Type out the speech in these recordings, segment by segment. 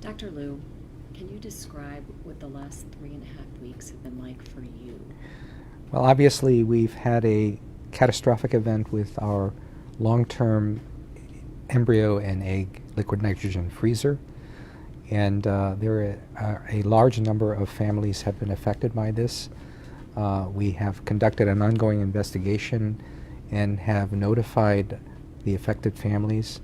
Dr. Liu, can you describe what the last 3.5 weeks have been like for you? Well, obviously, we've had a catastrophic event with our long-term embryo and egg liquid nitrogen freezer, and there are a large number of families have been affected by this. We have conducted an ongoing investigation and have notified the affected families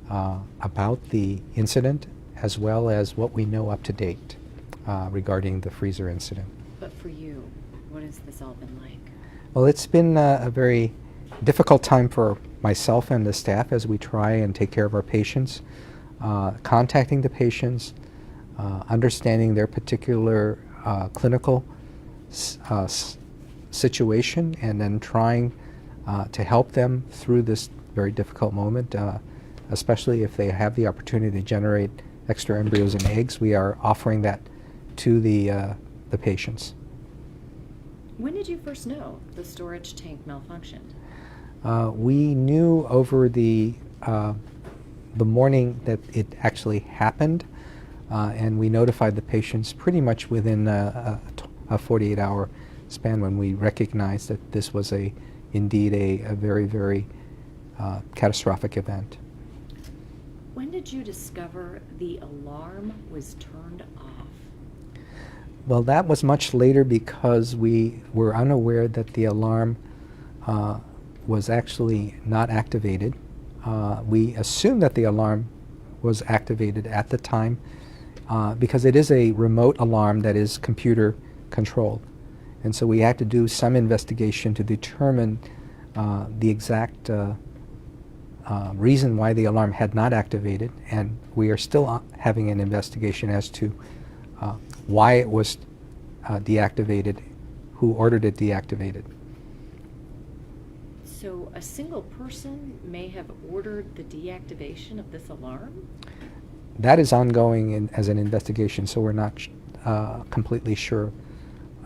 about the incident, as well as what we know up to date regarding the freezer incident. But for you, what has this all been like? Well, it's been a very difficult time for myself and the staff as we try and take care of our patients, contacting the patients, understanding their particular clinical situation, and then trying to help them through this very difficult moment, especially if they have the opportunity to generate extra embryos and eggs. We are offering that to the patients. When did you first know the storage tank malfunctioned? We knew over the morning that it actually happened, and we notified the patients pretty much within a 48-hour span when we recognized that this was indeed a very, very catastrophic event. When did you discover the alarm was turned off? Well, that was much later because we were unaware that the alarm was actually not activated. We assumed that the alarm was activated at the time because it is a remote alarm that is computer controlled. And so we had to do some investigation to determine the exact reason why the alarm had not activated, and we are still having an investigation as to why it was deactivated, who ordered it deactivated. So a single person may have ordered the deactivation of this alarm? That is ongoing as an investigation, so we're not completely sure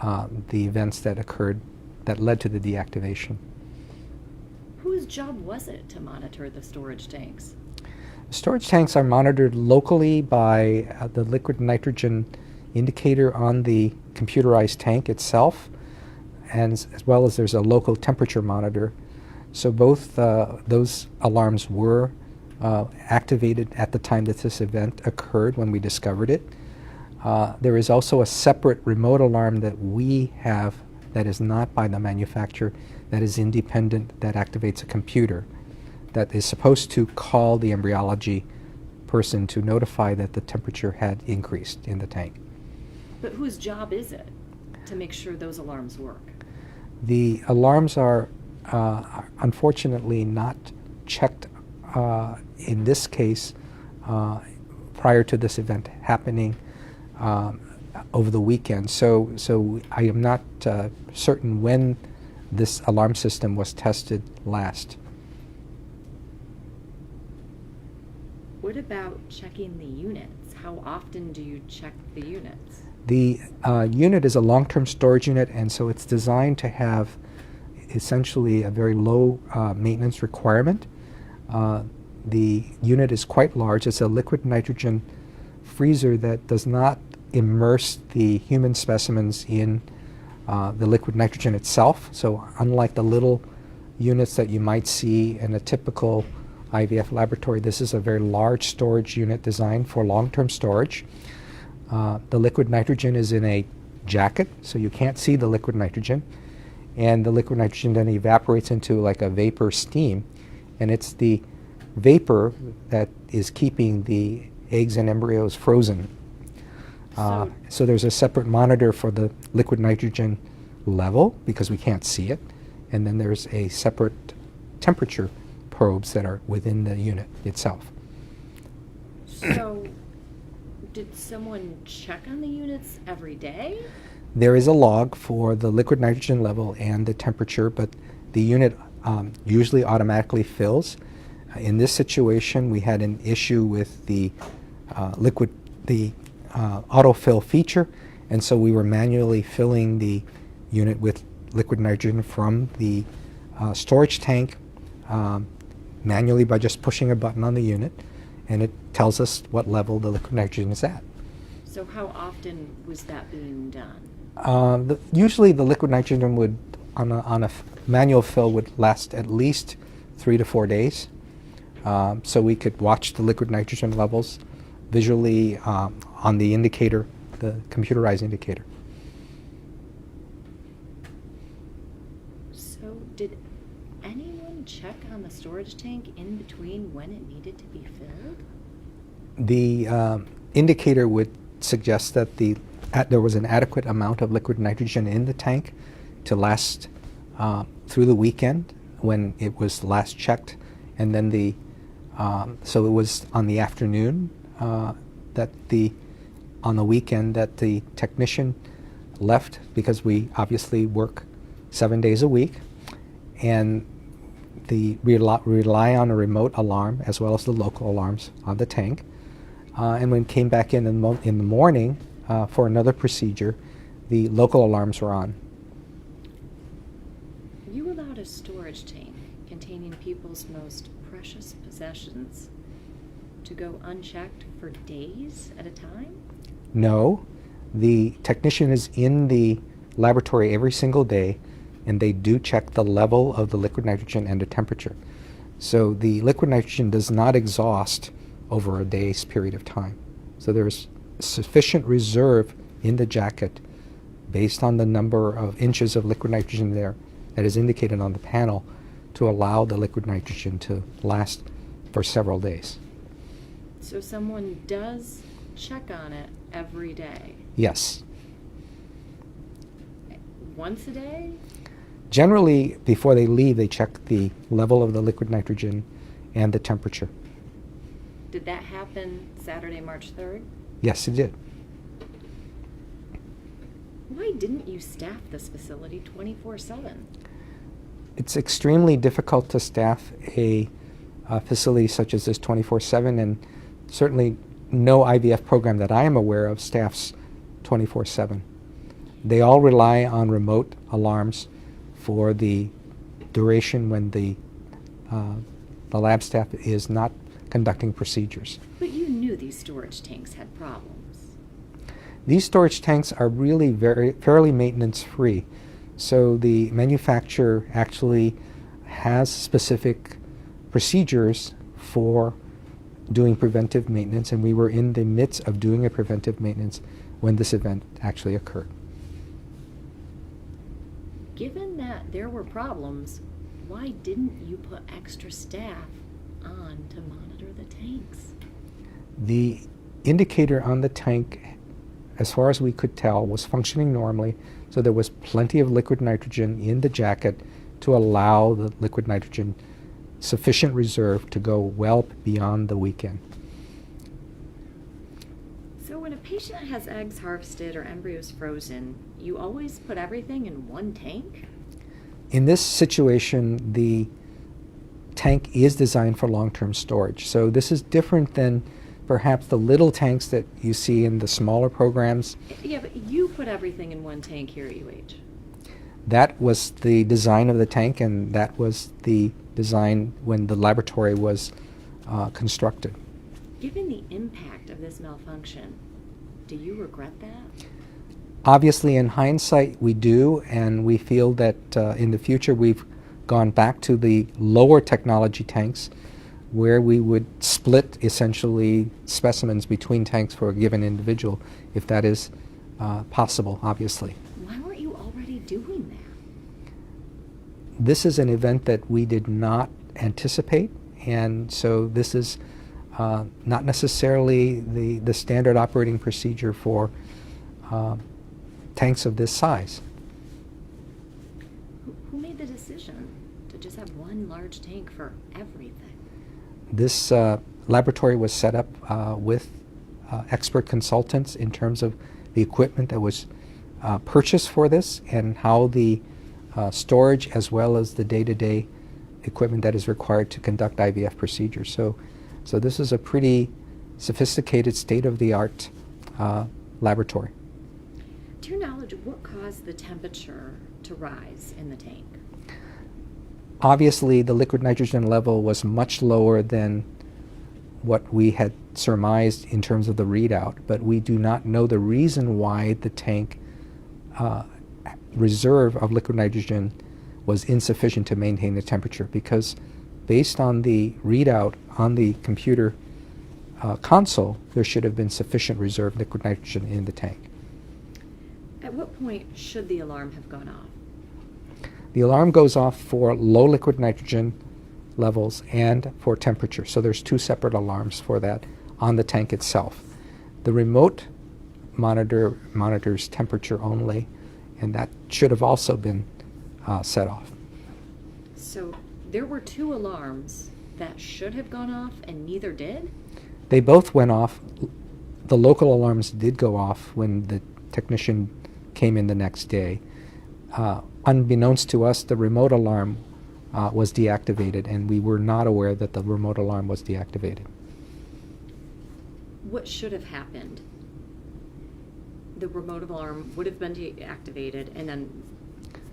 the events that occurred that led to the deactivation. Whose job was it to monitor the storage tanks? Storage tanks are monitored locally by the liquid nitrogen indicator on the computerized tank itself, and as well as there's a local temperature monitor. So both those alarms were activated at the time that this event occurred when we discovered it. There is also a separate remote alarm that we have that is not by the manufacturer, that is independent, that activates a computer that is supposed to call the embryology person to notify that the temperature had increased in the tank. But whose job is it to make sure those alarms work? The alarms are unfortunately not checked in this case prior to this event happening over the weekend. So I am not certain when this alarm system was tested last. What about checking the units? How often do you check the units? The unit is a long-term storage unit, and so it's designed to have essentially a very low maintenance requirement. The unit is quite large. It's a liquid nitrogen freezer that does not immerse the human specimens in the liquid nitrogen itself. So unlike the little units that you might see in a typical IVF laboratory, this is a very large storage unit designed for long-term storage. The liquid nitrogen is in a jacket, so you can't see the liquid nitrogen. And the liquid nitrogen then evaporates into like a vapor steam. And it's the vapor that is keeping the eggs and embryos frozen. So there's a separate monitor for the liquid nitrogen level because we can't see it. And then there's a separate temperature probes that are within the unit itself. So did someone check on the units every day? There is a log for the liquid nitrogen level and the temperature, but the unit usually automatically fills. In this situation, we had an issue with the autofill feature, and so we were manually filling the unit with liquid nitrogen from the storage tank manually by just pushing a button on the unit. and it tells us what level the liquid nitrogen is at. So how often was that being done? Usually the liquid nitrogen would, on a manual fill, would last at least 3 to 4 days. So we could watch the liquid nitrogen levels visually on the indicator, the computerized indicator. So did anyone check on the storage tank in between when it needed to be filled? The indicator would suggest that there was an adequate amount of liquid nitrogen in the tank to last through the weekend when it was last checked, and then so it was on the afternoon on the weekend that the technician left, because we obviously work 7 days a week, and rely on a remote alarm as well as the local alarms on the tank. And when it came back in the morning for another procedure, the local alarms were on. You allowed a storage tank containing people's most precious possessions to go unchecked for days at a time? No, the technician is in the laboratory every single day, and they do check the level of the liquid nitrogen and the temperature. So the liquid nitrogen does not exhaust over a day's period of time. So there's sufficient reserve in the jacket based on the number of inches of liquid nitrogen there that is indicated on the panel to allow the liquid nitrogen to last for several days. So someone does check on it every day? Yes. Once a day? Generally, before they leave, they check the level of the liquid nitrogen and the temperature. Did that happen Saturday, March 3rd? Yes, it did. Why didn't you staff this facility 24/7? It's extremely difficult to staff a facility such as this 24/7, and certainly no IVF program that I am aware of staffs 24/7. They all rely on remote alarms for the duration when the lab staff is not conducting procedures. But you knew these storage tanks had problems. These storage tanks are really fairly maintenance free. So the manufacturer actually has specific procedures for doing preventive maintenance, and we were in the midst of doing a preventive maintenance when this event actually occurred. Given that there were problems, why didn't you put extra staff on to monitor the tanks? The indicator on the tank, as far as we could tell, was functioning normally, so there was plenty of liquid nitrogen in the jacket to allow the liquid nitrogen sufficient reserve to go well beyond the weekend. So when a patient has eggs harvested or embryos frozen, you always put everything in one tank? In this situation, the tank is designed for long-term storage. So this is different than perhaps the little tanks that you see in the smaller programs. Yeah, but you put everything in one tank here at UH. That was the design of the tank, and that was the design when the laboratory was constructed. Given the impact of this malfunction, do you regret that? Obviously, in hindsight, we do, and we feel that in the future we've gone back to the lower technology tanks where we would split essentially specimens between tanks for a given individual, if that is possible, obviously. Why weren't you already doing that? This is an event that we did not anticipate, and so this is not necessarily the standard operating procedure for tanks of this size. Who made the decision to just have one large tank for everything? This laboratory was set up with expert consultants in terms of the equipment that was purchased for this and how the storage as well as the day-to-day equipment that is required to conduct IVF procedures. So this is a pretty sophisticated, state-of-the-art laboratory. To your knowledge, what caused the temperature to rise in the tank? Obviously, the liquid nitrogen level was much lower than what we had surmised in terms of the readout, but we do not know the reason why the tank reserve of liquid nitrogen was insufficient to maintain the temperature, because based on the readout on the computer console, there should have been sufficient reserve liquid nitrogen in the tank. At what point should the alarm have gone off? The alarm goes off for low liquid nitrogen levels and for temperature. So there's two separate alarms for that on the tank itself. The remote monitor monitors temperature only, and that should have also been set off. So there were two alarms that should have gone off and neither did? They both went off. The local alarms did go off when the technician came in the next day. Unbeknownst to us, the remote alarm was deactivated, and we were not aware that the remote alarm was deactivated. What should have happened? The remote alarm would have been deactivated, and then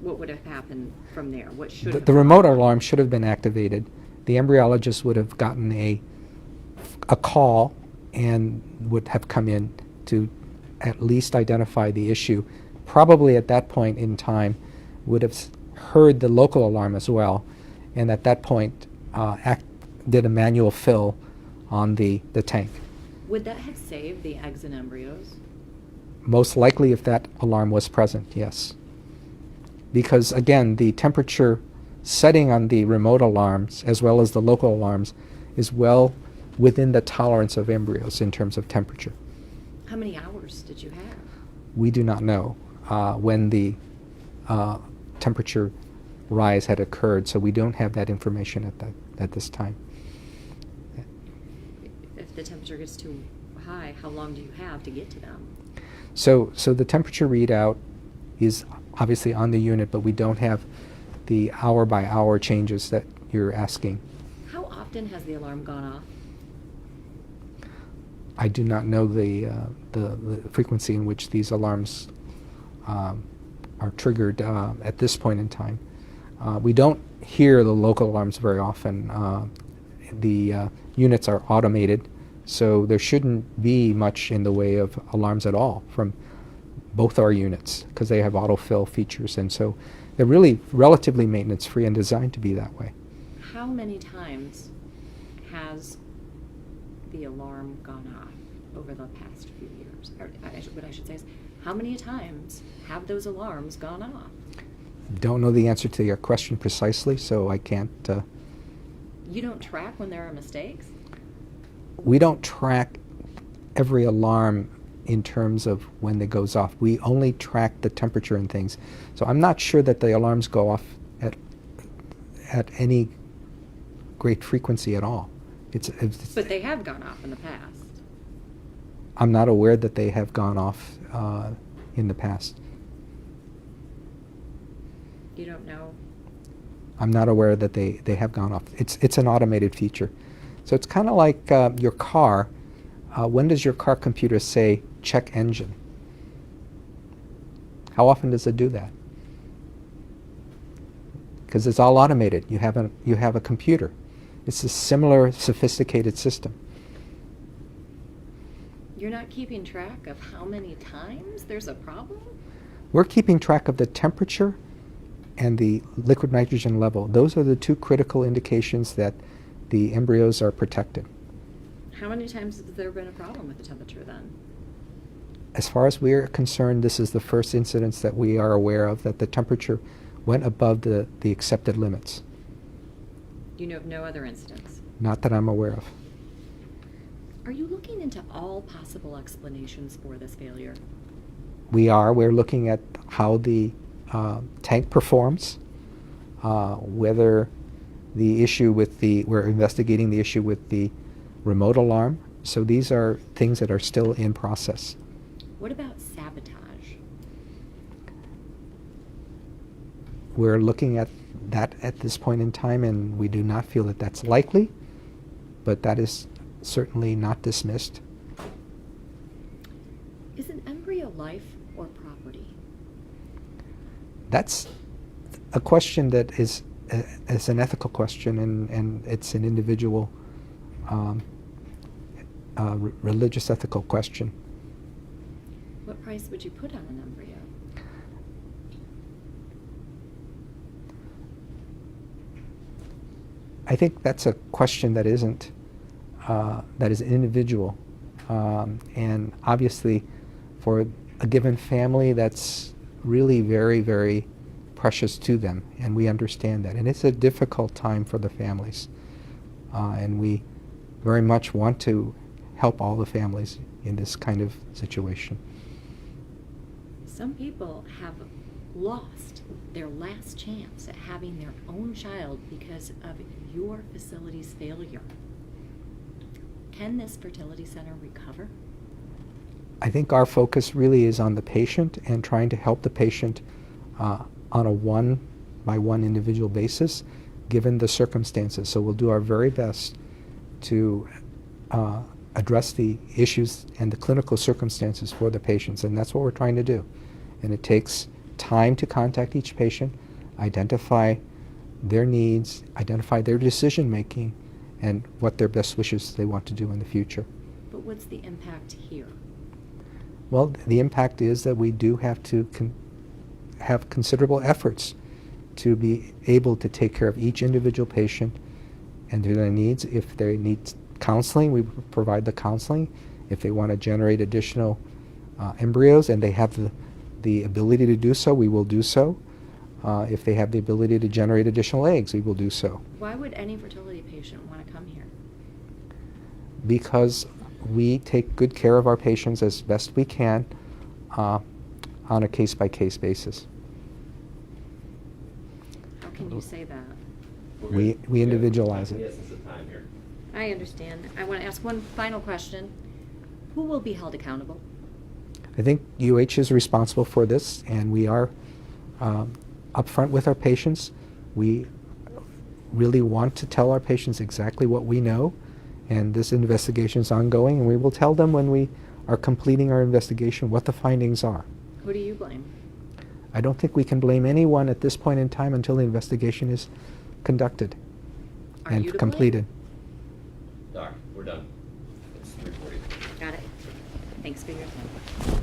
what would have happened from there? What should have The remote alarm should have been activated. The embryologist would have gotten a call and would have come in to at least identify the issue. Probably at that point in time would have heard the local alarm as well, and at that point did a manual fill on the tank. Would that have saved the eggs and embryos? Most likely if that alarm was present, yes. Because again, the temperature setting on the remote alarms as well as the local alarms is well within the tolerance of embryos in terms of temperature. How many hours did you have? We do not know when the temperature rise had occurred, so we don't have that information at this time. If the temperature gets too high, how long do you have to get to them? So the temperature readout is obviously on the unit, but we don't have the hour-by-hour changes that you're asking. How often has the alarm gone off? I do not know the frequency in which these alarms are triggered at this point in time. We don't hear the local alarms very often. The units are automated, so there shouldn't be much in the way of alarms at all from both our units, because they have autofill features, and so they're really relatively maintenance-free and designed to be that way. How many times has the alarm gone off over the past few years? Or what I should say is, how many times have those alarms gone off? Don't know the answer to your question precisely, so I can't... You don't track when there are mistakes? We don't track every alarm in terms of when it goes off. We only track the temperature and things. So I'm not sure that the alarms go off at any great frequency at all. But they have gone off in the past. I'm not aware that they have gone off in the past. You don't know? I'm not aware that they have gone off. It's an automated feature. So it's kind of like your car. When does your car computer say, check engine? How often does it do that? Because it's all automated. You have a computer. It's a similar sophisticated system. You're not keeping track of how many times there's a problem? We're keeping track of the temperature and the liquid nitrogen level. Those are the two critical indications that the embryos are protected. How many times has there been a problem with the temperature then? As far as we're concerned, this is the first incidence that we are aware of that the temperature went above the accepted limits. You know of no other incidents? Not that I'm aware of. Are you looking into all possible explanations for this failure? We're looking at how the tank performs, whether the issue with we're investigating the issue with the remote alarm. So these are things that are still in process. What about sabotage? We're looking at that at this point in time, and we do not feel that that's likely, but that is certainly not dismissed. Is an embryo life or property? That's a question that is an ethical question, and it's an individual religious ethical question. What price would you put on an embryo? I think that's a question that isn't, that is individual. And obviously, for a given family, that's really very, very precious to them, and we understand that. And it's a difficult time for the families. And we very much want to help all the families in this kind of situation. Some people have lost their last chance at having their own child because of your facility's failure. Can this fertility center recover? I think our focus really is on the patient and trying to help the patient on a one-by-one individual basis, given the circumstances. So we'll do our very best to address the issues and the clinical circumstances for the patients, and that's what we're trying to do. And it takes time to contact each patient, identify their needs, identify their decision-making, and what their best wishes they want to do in the future. But what's the impact here? Well, the impact is that we do have to have considerable efforts to be able to take care of each individual patient and their needs. If they need counseling, we provide the counseling. If they want to generate additional embryos and they have the ability to do so, we will do so. If they have the ability to generate additional eggs, we will do so. Why would any fertility patient want to come here? Because we take good care of our patients as best we can on a case-by-case basis. How can you say that? We individualize The it. essence of time here. I understand. I want to ask one final question. Who will be held accountable? I think UH is responsible for this, and we are upfront with our patients. We really want to tell our patients exactly what we know, and this investigation is ongoing, and we will tell them when we are completing our investigation what the findings are. Who do you blame? I don't think we can blame anyone at this point in time until the investigation is conducted Are and you to blame? completed. Doc, we're done. It's 3:40. Got it. Thanks for your time.